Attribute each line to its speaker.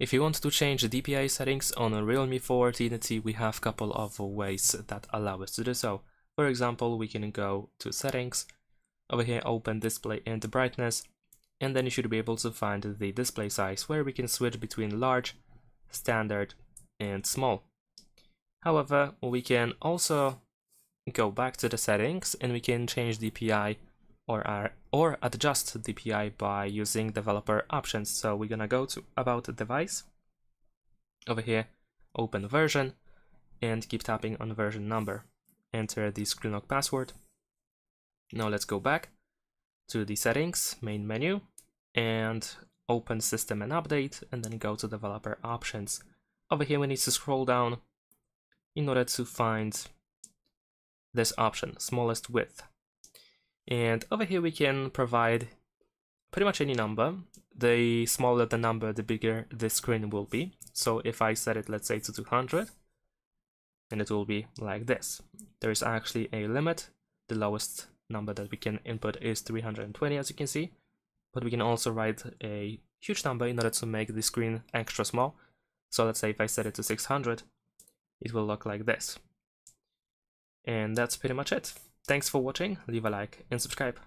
Speaker 1: If you want to change the DPI settings on a Realme 14T, we have a couple of ways that allow us to do so. For example, we can go to settings, over here open display and brightness, and then you should be able to find the display size where we can switch between large, standard, and small. However, we can also go back to the settings and we can change DPI or adjust DPI by using developer options. So we're gonna go to about device, over here open version, and keep tapping on version number. Enter the screen lock password. Now let's go back to the settings main menu and open system and update, and then go to developer options. Over here we need to scroll down in order to find this option, smallest width. And over here we can provide pretty much any number. The smaller the number, the bigger the screen will be. So if I set it, let's say, to 200, then it will be like this. There is actually a limit. The lowest number that we can input is 320, as you can see. But we can also write a huge number in order to make the screen extra small. So let's say if I set it to 600, it will look like this. And that's pretty much it. Thanks for watching, leave a like and subscribe.